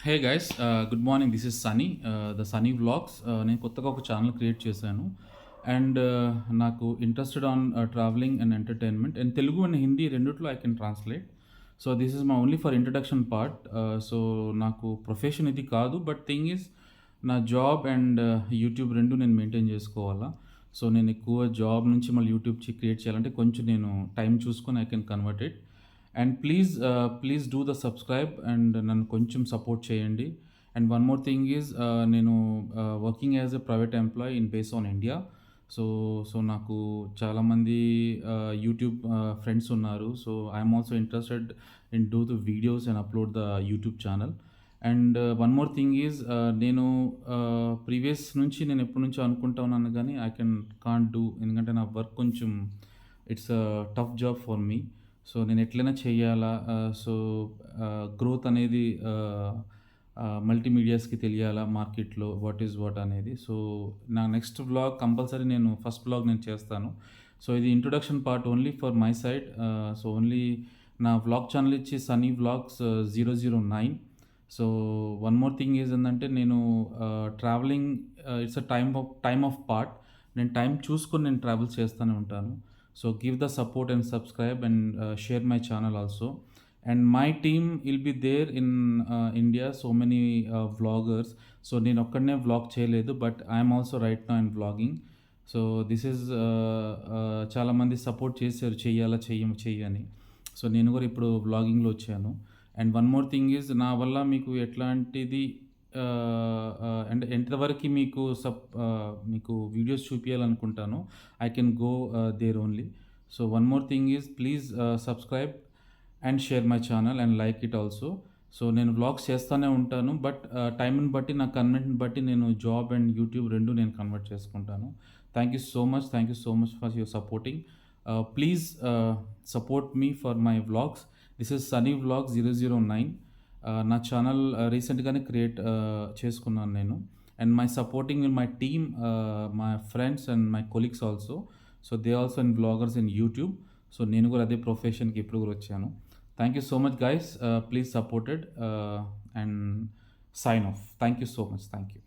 Hey guys, good morning. This is Sunny, the Sunny vlogs. నేను కొత్తగా ఒక ఛానల్ క్రియేట్ చేశాను. అండ్ నాకు interested on travelling and entertainment and Telugu and Hindi రెండిట్లో I can translate. So this is my only for introduction part. So నాకు profession ఇది కాదు, but thing is నా జాబ్ అండ్ యూట్యూబ్ రెండు నేను మెయింటైన్ చేసుకోవాలా. సో నేను ఎక్కువ జాబ్ నుంచి మళ్ళీ యూట్యూబ్ క్రియేట్ చేయాలంటే కొంచెం నేను టైం చూసుకొని I can convert it. And please do the subscribe and నన్ను కొంచెం సపోర్ట్ చేయండి. And one more thing is, నేను working as a private employ in base on India. So నాకు చాలామంది యూట్యూబ్ ఫ్రెండ్స్ ఉన్నారు. So I'm also interested in do the videos and upload the YouTube channel. And one more thing is, నేను previous నుంచి నేను ఎప్పటి నుంచో అనుకుంటా ఉన్నాను కానీ కాంట్ డూ, ఎందుకంటే నా వర్క్ కొంచెం it's a tough job for me. So నేను ఎట్లైనా చేయాలా. సో గ్రోత్ అనేది మల్టీమీడియాస్కి తెలియాలా మార్కెట్లో వాట్ ఈజ్ వాట్ అనేది. సో నా నెక్స్ట్ వ్లాగ్ కంపల్సరీ నేను ఫస్ట్ వ్లాగ్ నేను చేస్తాను. సో ఇది introduction part only for my side. So only నా వ్లాగ్ ఛానల్ ఇచ్చి Sunny vlogs 009. So one more thing is ఏంటంటే, నేను travelling it's a time of part. నేను టైం చూసుకొని నేను ట్రావెల్ చేస్తూనే ఉంటాను. So give the support and subscribe and share my channel also. And my team will be there in India. So many vloggers. So నేను ఒక్కడనే vlog చేయలేదు, but I'm also right now in vlogging. So this is చాలామంది support చేశారు, చెయ్యని. So నేను కూడా ఇప్పుడు వ్లాగింగ్లో వచ్చాను. And one more thing is, నా వల్ల మీకు ఎట్లాంటిది అంటే ఎంతవరకు మీకు వీడియోస్ చూపించాలనుకుంటానో I can go there only. So one more thing is, please subscribe and share my channel and like it also. So నేను వ్లాగ్స్ చేస్తూనే ఉంటాను, బట్ టైంని బట్టి, నా కన్వెంట్ని బట్టి నేను జాబ్ అండ్ యూట్యూబ్ రెండు నేను కన్వర్ట్ చేసుకుంటాను. Thank you so much for your supporting. Please support me for my vlogs. This is Sunny vlog 009. నా ఛానల్ రీసెంట్గానే క్రియేట్ చేసుకున్నాను నేను. And my supporting my team, my friends and my colleagues also. So they also in bloggers in YouTube. So నేను కూడా అదే ప్రొఫెషన్కి ఇప్పుడు కూడా వచ్చాను. Thank you so much guys. Please supported and sign off. Thank you so much. Thank you.